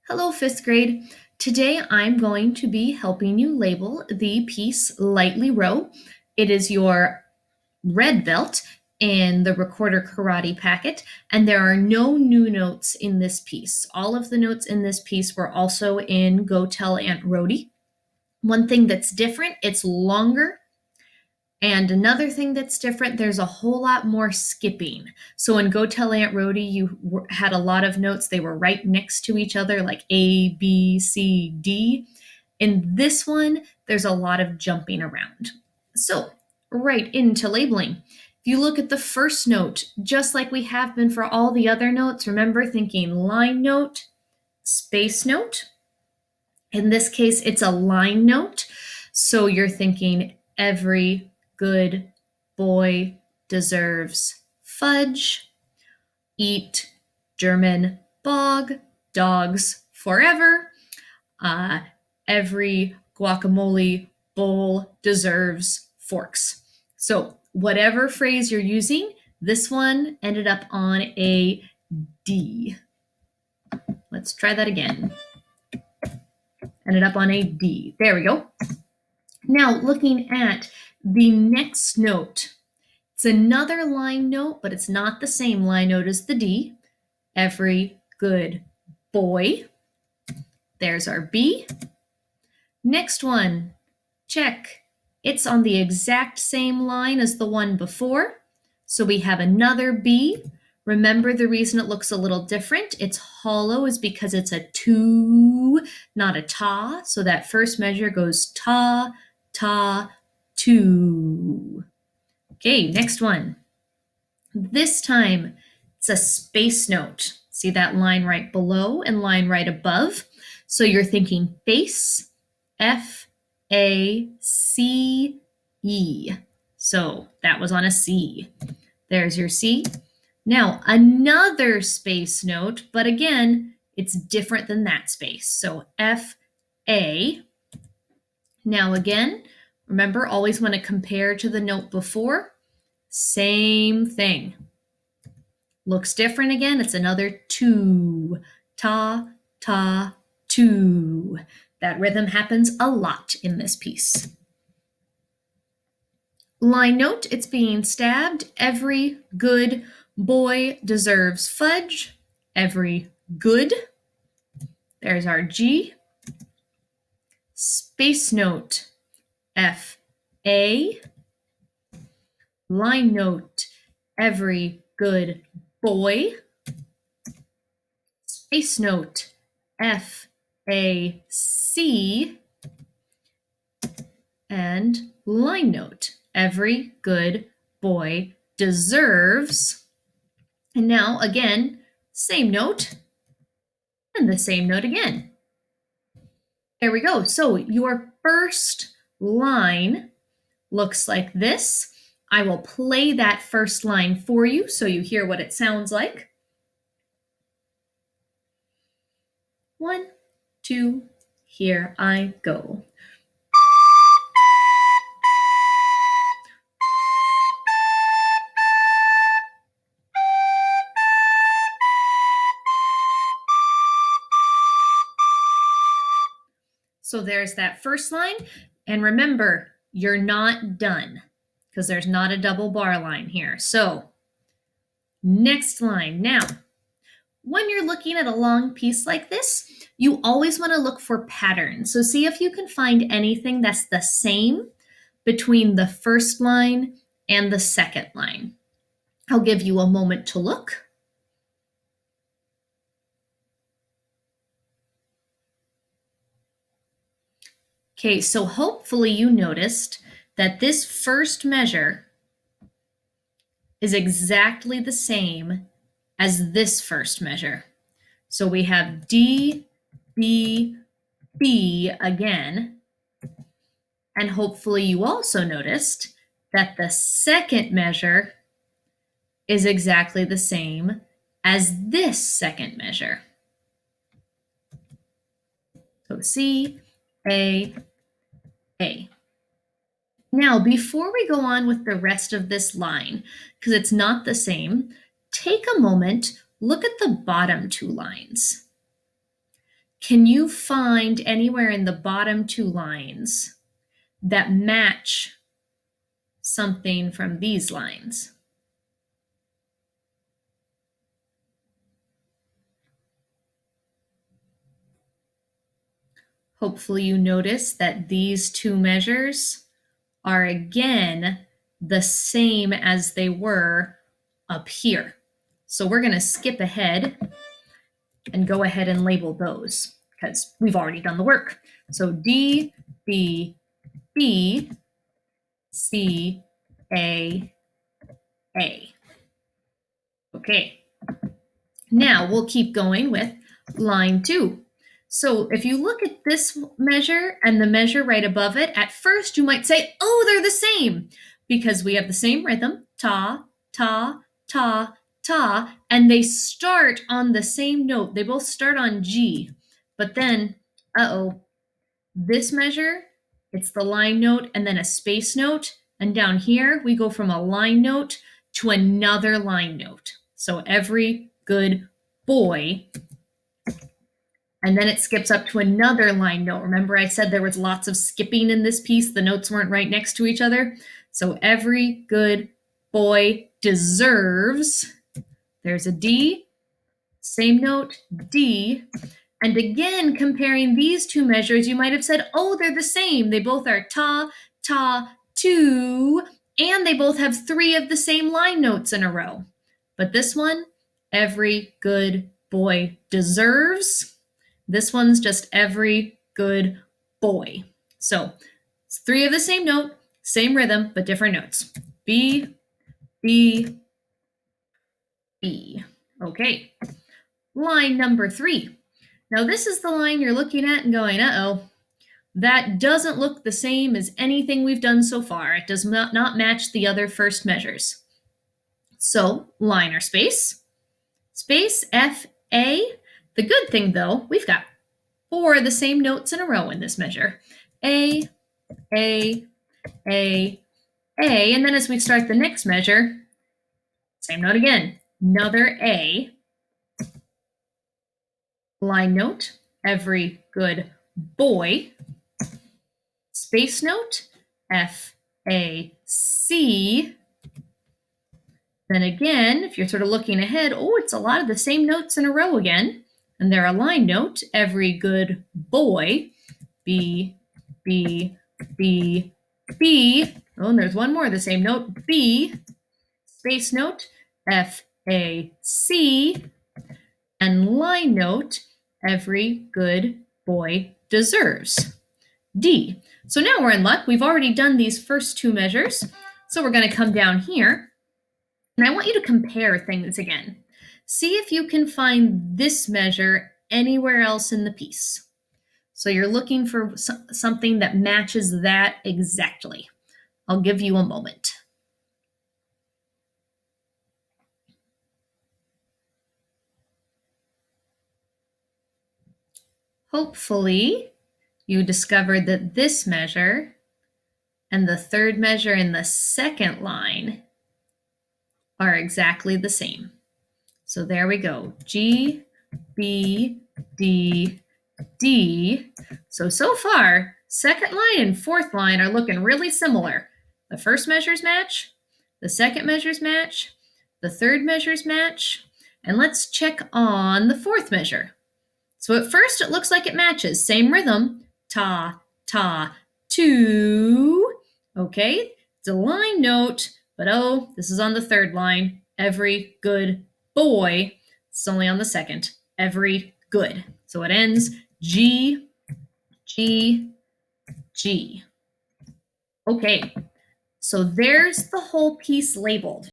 Hello, fifth grade. Today I'm going to be helping you label the piece Lightly Row. It is your red belt in the Recorder Karate packet, and there are no new notes in this piece. All of the notes in this piece were also in Go Tell Aunt Rhody. One thing that's different, it's longer. And another thing that's different, there's a whole lot more skipping. So in Go Tell Aunt Rhody, you had a lot of notes. They were right next to each other, like A, B, C, D. In this one, there's a lot of jumping around. So right into labeling. If you look at the first note, just like we have been for all the other notes, remember thinking line note, space note. In this case, it's a line note. So you're thinking every good boy deserves fudge. Eat German bog dogs forever. Every guacamole bowl deserves forks. So whatever phrase you're using, this one ended up on a D. Let's try that again. Ended up on a D. There we go. Now looking at the next note, it's another line note, but it's not the same line note as the D. Every good boy. There's our B. Next one, check. It's on the exact same line as the one before. So we have another B. Remember the reason it looks a little different? It's hollow is because it's a two, not a ta. So that first measure goes ta, ta, two. Okay, next one. This time, it's a space note. See that line right below and line right above? So you're thinking face, F-A-C-E. So that was on a C. There's your C. Now, another space note, but again, it's different than that space. So F-A. Now again, remember, always want to compare to the note before. Same thing. Looks different again. It's another two. Ta, ta, two. That rhythm happens a lot in this piece. Line note, it's being stabbed. Every good boy deserves fudge. Every good. There's our G. Space note, F-A. Line note, every good boy. Space note, F-A-C. And line note, every good boy deserves. And now again, same note and the same note again. There we go. So your first line looks like this. I will play that first line for you so you hear what it sounds like. 1, 2, here I go. So there's that first line. And remember, you're not done because there's not a double bar line here. So next line. Now, when you're looking at a long piece like this, you always want to look for patterns. So see if you can find anything that's the same between the first line and the second line. I'll give you a moment to look. Okay, so hopefully you noticed that this first measure is exactly the same as this first measure. So we have D, B, B again. And hopefully you also noticed that the second measure is exactly the same as this second measure. So C, A, A. Now, before we go on with the rest of this line, because it's not the same, take a moment, look at the bottom two lines. Can you find anywhere in the bottom two lines that match something from these lines? Hopefully you notice that these two measures are again the same as they were up here. So we're going to skip ahead and go ahead and label those because we've already done the work. So D, B, B, C, A, A. Okay. Now we'll keep going with line 2. So if you look at this measure and the measure right above it, at first you might say, oh, they're the same because we have the same rhythm, ta, ta, ta, ta, and they start on the same note. They both start on G, but then, this measure, it's the line note and then a space note, and down here we go from a line note to another line note. So every good boy, and then it skips up to another line note. Remember I said there was lots of skipping in this piece, the notes weren't right next to each other. So every good boy deserves, there's a D, same note, D, and again, comparing these two measures, you might have said, oh, they're the same. They both are ta, ta, two, and they both have 3 of the same line notes in a row. But this one, every good boy deserves. This one's just every good boy. So it's 3 of the same note, same rhythm, but different notes. B, B, B. Okay. Line number 3. Now this is the line you're looking at and going, uh-oh, that doesn't look the same as anything we've done so far. It does not match the other first measures. So line or space, space, F, A. The good thing though, we've got 4 of the same notes in a row in this measure. A, A, A, A, and then as we start the next measure, same note again, another A. Line note, every good boy. Space note, F, A, C. Then again, if you're sort of looking ahead, oh, it's a lot of the same notes in a row again. And they're a line note, every good boy. B, B, B, B. Oh, and there's one more, the same note, B. Space note, F, A, C. And line note, every good boy deserves. D. So now we're in luck. We've already done these first 2 measures. So we're going to come down here. And I want you to compare things again. See if you can find this measure anywhere else in the piece. So you're looking for something that matches that exactly. I'll give you a moment. Hopefully, you discovered that this measure and the third measure in the second line are exactly the same. So there we go. G, B, D, D. So far, second line and fourth line are looking really similar. The first measures match, the second measures match, the third measures match, and let's check on the fourth measure. So at first it looks like it matches. Same rhythm, ta, ta, two. Okay, it's a line note, but oh, this is on the third line. Every good boy. It's only on the second. Every good. So it ends G, G, G. Okay, so there's the whole piece labeled.